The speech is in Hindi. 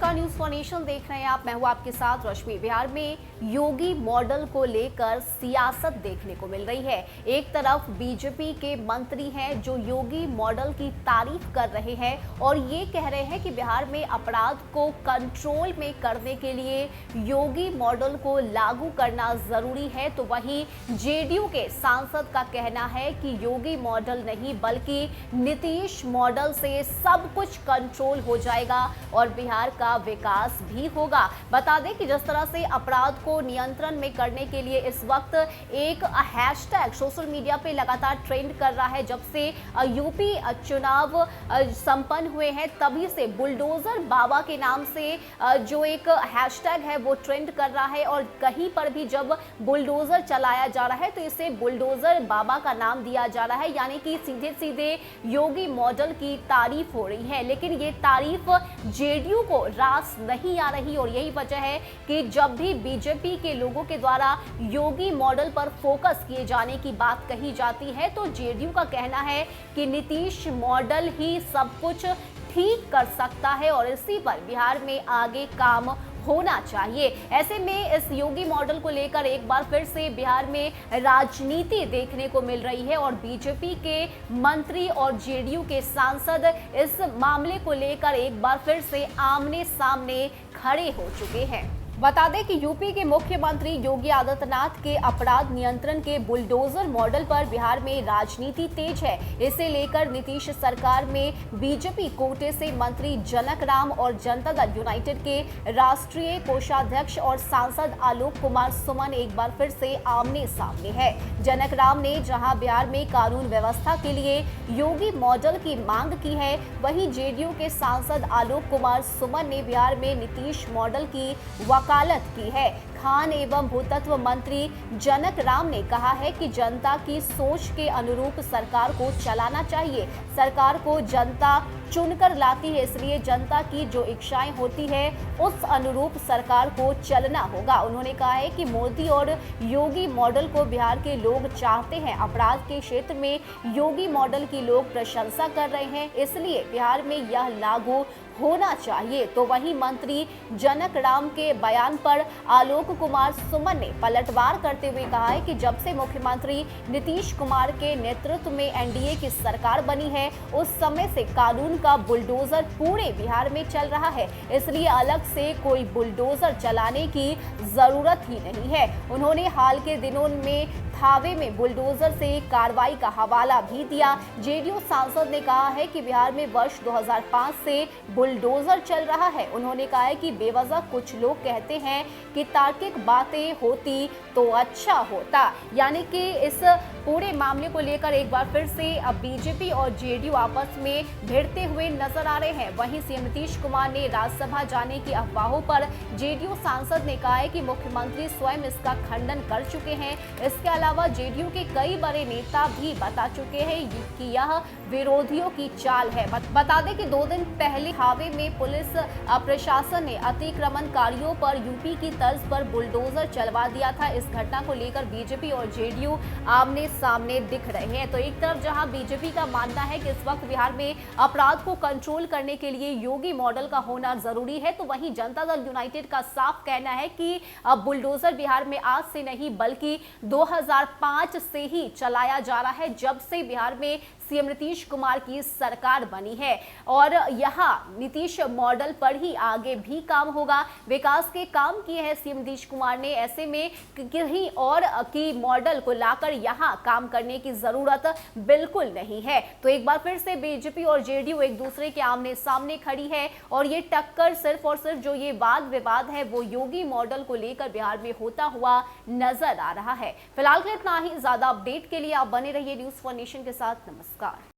नमस्कार, न्यूज फॉर नेशन देख रहे हैं आप। मैं हूं आपके साथ रश्मि। बिहार में योगी मॉडल को लेकर सियासत देखने को मिल रही है। एक तरफ बीजेपी के मंत्री हैं जो योगी मॉडल की तारीफ कर रहे हैं और ये कह रहे हैं कि बिहार में अपराध को कंट्रोल में करने के लिए योगी मॉडल को लागू करना जरूरी है। तो वहीं जेडीयू के सांसद का कहना है कि योगी मॉडल नहीं बल्कि नीतीश मॉडल से सब कुछ कंट्रोल हो जाएगा और बिहार का विकास भी होगा। बता दें कि जिस तरह से अपराध को नियंत्रण में करने के लिए इस वक्त एक हैशटैग सोशल मीडिया पे लगातार ट्रेंड कर रहा है। जब से यूपी चुनाव संपन्न हुए हैं तभी से बुलडोजर बाबा के नाम से जो एक हैशटैग है वो ट्रेंड कर रहा है और कहीं पर भी जब बुलडोजर चलाया जा रहा है तो इसे बुलडोजर बाबा का नाम दिया जा रहा है, यानी कि सीधे सीधे योगी मॉडल की तारीफ हो रही है। लेकिन ये तारीफ जेडीयू को रास नहीं आ रही और यही वजह है कि जब भी बीजेपी के लोगों के द्वारा योगी मॉडल पर फोकस किए जाने की बात कही जाती है तो जेडीयू का कहना है कि नीतीश मॉडल ही सब कुछ ठीक कर सकता है और इसी पर बिहार में आगे काम होना चाहिए। ऐसे में इस योगी मॉडल को लेकर एक बार फिर से बिहार में राजनीति देखने को मिल रही है और बीजेपी के मंत्री और जेडीयू के सांसद इस मामले को लेकर एक बार फिर से आमने सामने खड़े हो चुके हैं। बता दें कि यूपी के मुख्यमंत्री योगी आदित्यनाथ के अपराध नियंत्रण के बुलडोजर मॉडल पर बिहार में राजनीति तेज है। इसे लेकर नीतीश सरकार में बीजेपी कोटे से मंत्री जनक राम और जनता दल यूनाइटेड के राष्ट्रीय कोषाध्यक्ष और सांसद आलोक कुमार सुमन एक बार फिर से आमने सामने है। जनक राम ने जहां बिहार में कानून व्यवस्था के लिए योगी मॉडल की मांग की है, वहीं जेडीयू के सांसद आलोक कुमार सुमन ने बिहार में नीतीश मॉडल की वकालत की है। खान एवं भूतत्व मंत्री जनक राम ने कहा है कि जनता की सोच के अनुरूप सरकार को चलाना चाहिए। सरकार को जनता चुनकर लाती है, इसलिए जनता की जो इच्छाएं होती है उस अनुरूप सरकार को चलना होगा। उन्होंने कहा है कि मोदी और योगी मॉडल को बिहार के लोग चाहते हैं। अपराध के क्षेत्र में योगी मॉडल की लोग प्रशंसा कर रहे हैं, इसलिए बिहार में यह लागू होना चाहिए। तो वहीं मंत्री जनक राम के बयान पर आलोक कुमार सुमन ने पलटवार करते हुए कहा है कि जब से मुख्यमंत्री नीतीश कुमार के नेतृत्व में एनडीए की सरकार बनी है उस समय से कानून का बुलडोजर पूरे बिहार में चल रहा है, इसलिए अलग से कोई बुलडोजर चलाने की जरूरत ही नहीं है। उन्होंने हाल के दिनों में थावे में बुलडोजर से कार्रवाई का हवाला भी दिया। जेडीयू सांसद ने कहा है कि बिहार में वर्ष 2005 से बुलडोजर चल रहा है। उन्होंने कहा है कि बेवजह कुछ लोग कहते हैं कि तार्किक बातें होती तो अच्छा होता, यानी कि इस पूरे मामले को लेकर एक बार फिर से अब बीजेपी और जेडीयू आपस में भिड़ते हुए नजर आ रहे हैं। वहीं सीएम नीतीश कुमार ने राज्यसभा जाने की अफवाहों पर जेडीयू सांसद ने कहा है कि मुख्यमंत्री स्वयं इसका खंडन कर चुके हैं। इसके अलावा जेडीयू के कई बड़े नेता भी बता चुके हैं कि यह विरोधियों की चाल है। बता दें कि 2 दिन पहले हावे में पुलिस प्रशासन ने अतिक्रमणकारियों पर यूपी की तर्ज पर बुलडोजर चलवा दिया था। इस घटना को लेकर बीजेपी और जेडीयू आमने सामने दिख रहे हैं। तो एक तरफ जहां बीजेपी का मानना है कि इस वक्त बिहार में अपराध को कंट्रोल करने के लिए योगी मॉडल का होना जरूरी है, तो वहीं जनता दल यूनाइटेड का साफ कहना है कि अब बुलडोजर बिहार में आज से नहीं बल्कि 2005 से ही चलाया जा रहा है, जब से बिहार में सीएम नीतीश कुमार की सरकार बनी है और यहाँ नीतीश मॉडल पर ही आगे भी काम होगा। विकास के काम किए हैं सीएम नीतीश कुमार ने, ऐसे में कहीं और की मॉडल को लाकर यहाँ काम करने की जरूरत बिल्कुल नहीं है। तो एक बार फिर से बीजेपी और जेडीयू एक दूसरे के आमने सामने खड़ी है और ये टक्कर सिर्फ और सिर्फ जो ये वाद विवाद है वो योगी मॉडल को लेकर बिहार में होता हुआ नजर आ रहा है। फिलहाल के इतना ही। ज्यादा अपडेट के लिए आप बने रहिए न्यूज फॉर नेशन के साथ। नमस्कार।